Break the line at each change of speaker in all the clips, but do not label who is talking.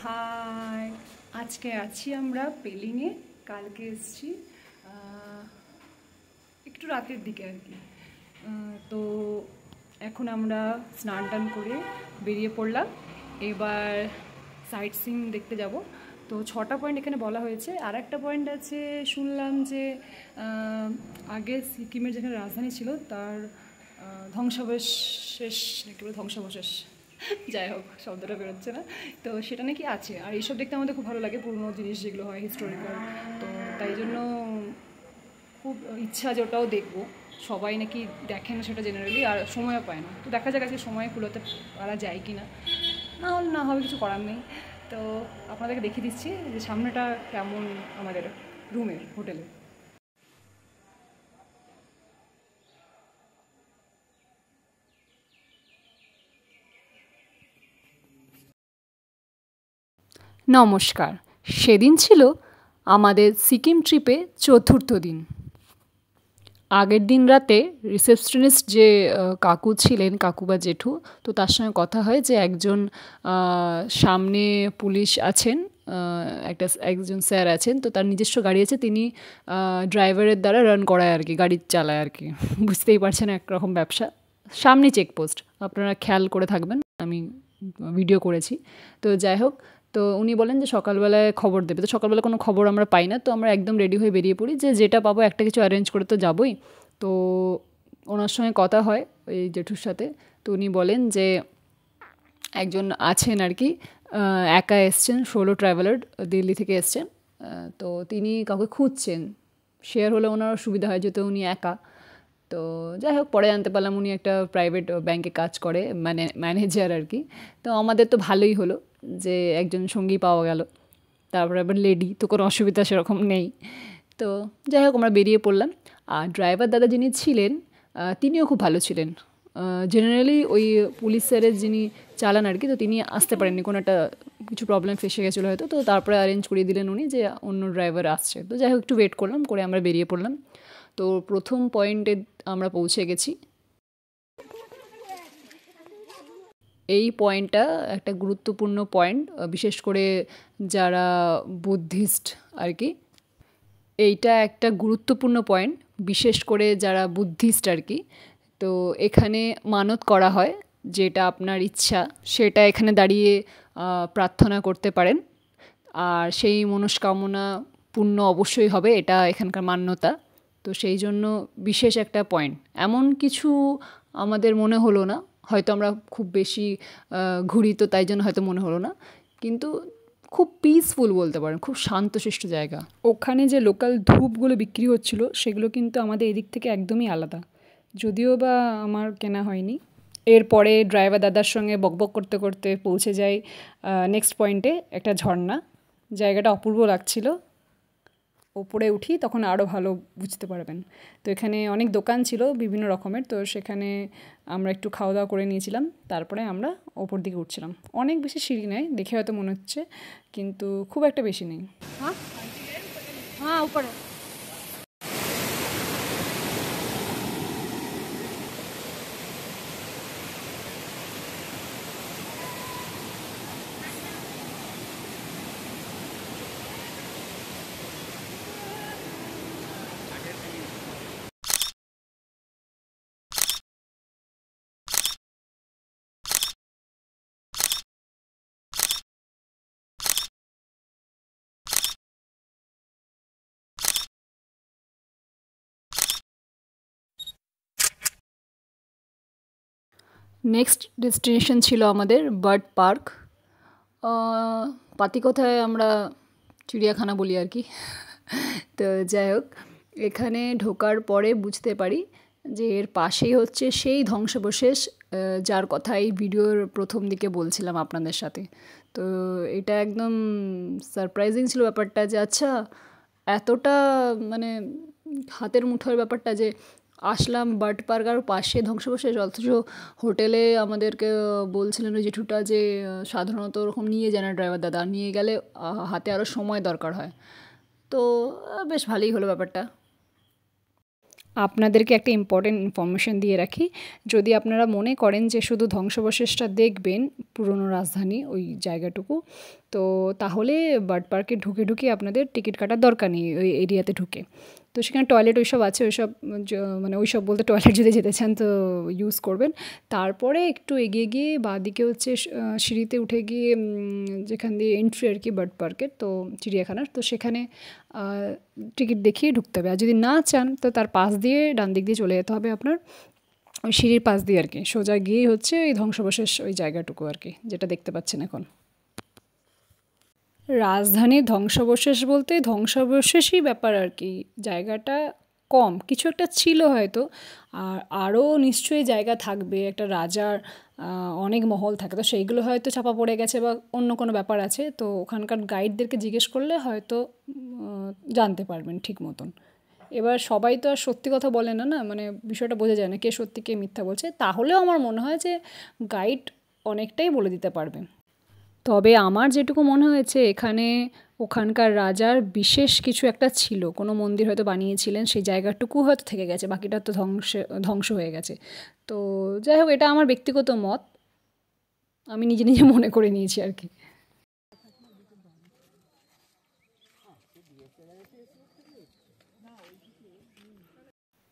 High, আজকে আছি আমরা পেলিংয়ে। কালকে এসছি একটু রাতের দিকে আর কি। তো এখন আমরা স্নান টান করে বেরিয়ে পড়লাম। এবার সাইট সিন দেখতে যাব। তো 6টা পয়েন্ট এখানে বলা হয়েছে। আর একটা পয়েন্ট আছে, শুনলাম যে আগে সিকিমের যেখানে রাজধানী ছিল তার ধ্বংসাবশেষ নাকি বলে ধ্বংসাবশেষ, যাই হোক শব্দটা বেরোচ্ছে না, তো সেটা নাকি আছে। আর এইসব দেখতে আমাদের খুব ভালো লাগে, পুরনো জিনিস যেগুলো হয় হিস্টোরিক্যাল। তো তাই জন্য খুব ইচ্ছা যে ওটাও দেখবো। সবাই নাকি দেখে না সেটা জেনারেলি, আর সময়ও পায় না। তো দেখা যাক আজকে সময় কুলোতে পারা যায় কি না, না হলে না হবে, কিছু করার নেই। তো আপনাদেরকে দেখিয়ে দিচ্ছি যে সামনেটা কেমন আমাদের রুমের হোটেলে। নমস্কার। সেদিন ছিল আমাদের সিকিম ট্রিপে 4র্থ দিন। আগের দিন রাতে রিসেপশনিস্ট যে কাকু ছিলেন, কাকু বা জেঠু, তো তার সঙ্গে কথা হয় যে একজন সামনে পুলিশ আছেন, একজন স্যার আছেন, তো তার নিজস্ব গাড়ি আছে, তিনি ড্রাইভারের দ্বারা রান করায় আর কি, গাড়ি চালায় আর কি। বুঝতেই পারছেন, একরকম ব্যবসা। সামনে চেকপোস্ট, আপনারা খেয়াল করে থাকবেন, আমি ভিডিও করেছি। তো যাই হোক, তো উনি বলেন যে সকালবেলায় খবর দেবে। তো সকালবেলা কোনো খবর আমরা পাই না, তো আমরা একদম রেডি হয়ে বেরিয়ে পড়ি যে যেটা পাবো একটা কিছু অ্যারেঞ্জ করে তো যাবোই। তো ওনার সঙ্গে কথা হয় ওই জেঠুর সাথে। তো উনি বলেন যে একজন আছেন আর কি, একা এসছেন, সোলো ট্রাভেলার, দিল্লি থেকে এসছেন। তো তিনি কাউকে খুঁজছেন, শেয়ার হলে ওনারও সুবিধা হয়, যেহেতু উনি একা। তো যাই হোক, পরে জানতে পারলাম উনি একটা প্রাইভেট ব্যাংকে কাজ করে, মানে ম্যানেজার আর কি। তো আমাদের তো ভালোই হলো যে একজন সঙ্গী পাওয়া গেল, তারপরে আবার লেডি, তো কোনো অসুবিধা সেরকম নেই। তো যাই হোক, আমরা বেরিয়ে পড়লাম। আর ড্রাইভার দাদা যিনি ছিলেন, তিনিও খুব ভালো ছিলেন। জেনারেলি ওই পুলিশ স্যারের যিনি চালান আর কি, তো তিনি আসতে পারেননি, কোনো একটা কিছু প্রবলেম ফেসে গেছিলো হয়তো। তো তারপরে অ্যারেঞ্জ করিয়ে দিলেন উনি যে অন্য ড্রাইভার আসছে। তো যাই হোক, একটু ওয়েট করলাম, করে আমরা বেরিয়ে পড়লাম। তো প্রথম পয়েন্টে আমরা পৌঁছে গেছি। এই পয়েন্টটা একটা গুরুত্বপূর্ণ পয়েন্ট, বিশেষ করে যারা বুদ্ধিস্ট আর কি। এইটা একটা গুরুত্বপূর্ণ পয়েন্ট, বিশেষ করে যারা বুদ্ধিস্ট আর কি। তো এখানে মানত করা হয়, যেটা আপনার ইচ্ছা সেটা এখানে দাঁড়িয়ে প্রার্থনা করতে পারেন, আর সেই মনস্কামনা পূর্ণ অবশ্যই হবে, এটা এখানকার মান্যতা। তো সেই জন্য বিশেষ একটা পয়েন্ট। এমন কিছু আমাদের মনে হলো না, হয়তো আমরা খুব বেশি ঘুরি তো তাই জন্য হয়তো মনে হলো না, কিন্তু খুব পিসফুল বলতে পারেন, খুব শান্তশিষ্ট জায়গা। ওখানে যে লোকাল ধূপগুলো বিক্রি হচ্ছিল সেগুলো কিন্তু আমাদের এদিক থেকে একদমই আলাদা, যদিও বা আমার কেনা হয়নি। এরপরে ড্রাইভার দাদার সঙ্গে বকবক করতে করতে পৌঁছে যাই নেক্সট পয়েন্টে, একটা ঝর্ণা। জায়গাটা অপূর্ব লাগছিল। ওপরে উঠি তখন আরও ভালো বুঝতে পারবেন। তো এখানে অনেক দোকান ছিল বিভিন্ন রকমের, তো সেখানে আমরা একটু খাওয়া দাওয়া করে নিয়েছিলাম। তারপরে আমরা ওপর দিকে উঠছিলাম। অনেক বেশি সিঁড়ি নেই, দেখে হয়তো মনে হচ্ছে, কিন্তু খুব একটা বেশি নেই। হ্যাঁ হ্যাঁ, উপরে। নেক্সট ডেস্টিনেশন ছিল আমাদের বার্ড পার্ক। পাতিকথায় আমরা চিড়িয়াখানা বলি আর কি। তো যাই হোক, এখানে ঢোকার পরে বুঝতে পারি যে এর পাশেই হচ্ছে সেই ধ্বংসাবশেষ, যার কথা এই ভিডিওর প্রথম দিকে বলছিলাম আপনাদের সাথে। তো এটা একদম সারপ্রাইজিং ছিল ব্যাপারটা, যে আচ্ছা এতটা মানে হাতের মুঠোর ব্যাপারটা, যে আসলাম বার্ড পার্ক আর পাশে ধ্বংসাবশেষ, অথচ হোটেলে আমাদেরকে বলছিলেন ওই জেঠুটা যে সাধারণত ওরকম নিয়ে যায় না ড্রাইভার দাদা, নিয়ে গেলে হাতে আরও সময় দরকার হয়। তো বেশ ভালোই হলো ব্যাপারটা। আপনাদেরকে একটা ইম্পর্টেন্ট ইনফরমেশান দিয়ে রাখি, যদি আপনারা মনে করেন যে শুধু ধ্বংসাবশেষটা দেখবেন পুরনো রাজধানী ওই জায়গাটুকু, তো তাহলে বার্ড পার্কে ঢুকে আপনাদের টিকিট কাটার দরকার নেই ওই এরিয়াতে ঢুকে। তো সেখানে টয়লেট ওইসব আছে, ওইসব মানে ওইসব বলতে টয়লেট যদি যেতে চান তো ইউজ করবেন। তারপরে একটু এগিয়ে গিয়ে বাঁদিকে হচ্ছে সিঁড়িতে উঠে গিয়ে যেখান দিয়ে এন্ট্রি আর কি বার্ড পার্কের, তো চিড়িয়াখানার, তো সেখানে টিকিট দেখিয়ে ঢুকতে হবে। আর যদি না চান তো তার পাশ দিয়ে ডান দিক দিয়ে চলে যেতে হবে আপনার, ওই সিঁড়ির পাশ দিয়ে আর কি, সোজা গিয়েই হচ্ছে ওই ধ্বংসাবশেষ ওই জায়গাটুকু আর কি, যেটা দেখতে পাচ্ছেন এখন। রাজধানীর ধ্বংসাবশেষ বলতে ধ্বংসাবশেষই ব্যাপার আর কি, জায়গাটা কম, কিছু একটা ছিল হয়তো, আর আরও নিশ্চয়ই জায়গা থাকবে, একটা রাজার অনেক মহল থাকে, তো সেইগুলো হয়তো চাপা পড়ে গেছে বা অন্য কোনো ব্যাপার আছে, তো ওখানকার গাইডদেরকে জিজ্ঞেস করলে হয়তো জানতে পারবেন ঠিক মতন। এবার সবাই তো আর সত্যি কথা বলে না, না মানে বিষয়টা বোঝা যায় না কে সত্যি কে মিথ্যা বলছে, তাহলেও আমার মনে হয় যে গাইড অনেকটাই বলে দিতে পারবে। তবে আমার যেটুকু মনে হয়েছে এখানে ওখানকার রাজার বিশেষ কিছু একটা ছিল, কোনো মন্দির হয়তো বানিয়েছিলেন, সেই জায়গাটুকু হয়তো থেকে গেছে, বাকিটা তো ধ্বংস হয়ে গেছে। তো যাই হোক, এটা আমার ব্যক্তিগত মত, আমি নিজে নিজে মনে করে নিয়েছি আর কি।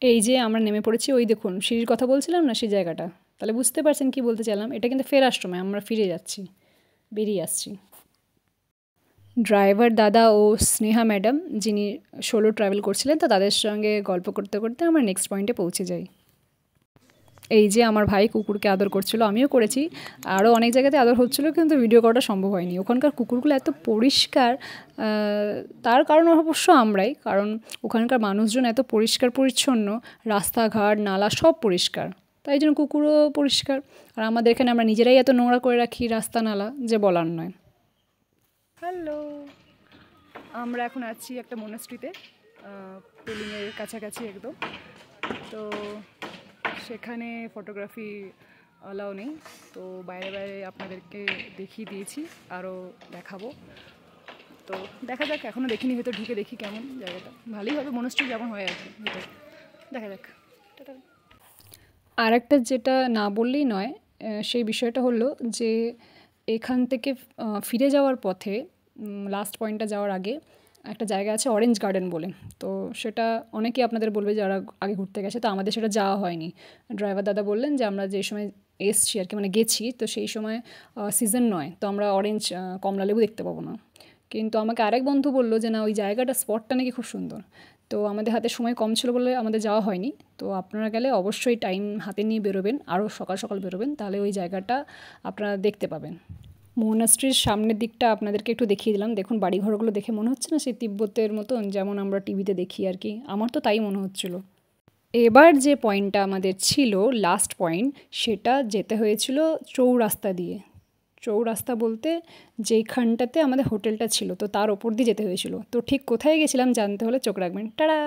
এই যে আমরা নেমে পড়েছি, ওই দেখুন সিঁড়ির কথা বলছিলাম না, সেই জায়গাটা, তাহলে বুঝতে পারছেন কি বলতে চাইলাম, এটা কিন্তু ফেরার সময় আমরা ফিরে যাচ্ছি, বেরিয়ে আসছি। ড্রাইভার দাদা ও স্নেহা ম্যাডাম যিনি সোলো ট্রাভেল করছিলেন, তো তাদের সঙ্গে গল্প করতে করতে আমরা নেক্সট পয়েন্টে পৌঁছে যাই। এই যে আমার ভাই কুকুরকে আদর করছিল, আমিও করেছি, আরও অনেক জায়গাতে আদর হচ্ছিলো, কিন্তু ভিডিও করাটা সম্ভব হয়নি। ওখানকার কুকুরগুলো এত পরিষ্কার, তার কারণ অবশ্য আমরাই, কারণ ওখানকার মানুষজন এত পরিষ্কার পরিচ্ছন্ন, রাস্তাঘাট নালা সব পরিষ্কার, তাই জন্য কুকুরও পরিষ্কার। আর আমাদের এখানে আমরা নিজেরাই এত নোংরা করে রাখি রাস্তা নালা, যে বলার নয়। হ্যালো, আমরা এখন আছি একটা মনাস্ট্রিতে, পেলিংয়ের কাছাকাছি একদম। তো সেখানে ফটোগ্রাফি অ্যালাউ নেই, তো বাইরে বাইরে আপনাদেরকে দেখিয়ে দিয়েছি, আরও দেখাবো। তো দেখা যাক, এখনও দেখিনি, হয়তো ঢুকে দেখি কেমন জায়গাটা, ভালোই হবে, মনাস্ট্রি যেমন হয় আর কি, দেখা যাক। আর একটা যেটা না বললেই নয়, সেই বিষয়টা হলো যে এখান থেকে ফিরে যাওয়ার পথে, লাস্ট পয়েন্টটা যাওয়ার আগে একটা জায়গা আছে অরেঞ্জ গার্ডেন বলে, তো সেটা অনেকেই আপনাদের বলবে যারা আগে ঘুরতে গেছে, তো আমাদের সেটা যাওয়া হয়নি। ড্রাইভার দাদা বললেন যে আমরা যে সময় এসছি আর কি, মানে গেছি, তো সেই সময় সিজন নয়, তো আমরা অরেঞ্জ কমলা লেবু দেখতে পাবো না। কিন্তু আমাকে আরেক বন্ধু বললো যে না, ওই জায়গাটা স্পটটা নাকি খুব সুন্দর। তো আমাদের হাতে সময় কম ছিল বলে আমাদের যাওয়া হয়নি। তো আপনারা গেলে অবশ্যই টাইম হাতে নিয়ে বেরোবেন, আরও সকাল সকাল বেরোবেন, তাহলে ওই জায়গাটা আপনারা দেখতে পাবেন। মনাস্ট্রির সামনের দিকটা আপনাদেরকে একটু দেখিয়ে দিলাম, দেখুন বাড়িঘরগুলো দেখে মনে হচ্ছে না সেই তিব্বতের মতন, যেমন আমরা টিভিতে দেখি আর কি, আমার তো তাই মনে হচ্ছিল। এবার যে পয়েন্টটা আমাদের ছিল লাস্ট পয়েন্ট, সেটা যেতে হয়েছিল চৌরাস্তা দিয়ে। চৌরাস্তা বলতে যেইখানটাতে আমাদের হোটেলটা ছিল, তো তার ওপর দিয়ে যেতে হয়েছিল। তো ঠিক কোথায় গেছিলাম জানতে হলে চোখ রাখবেন। টাটা।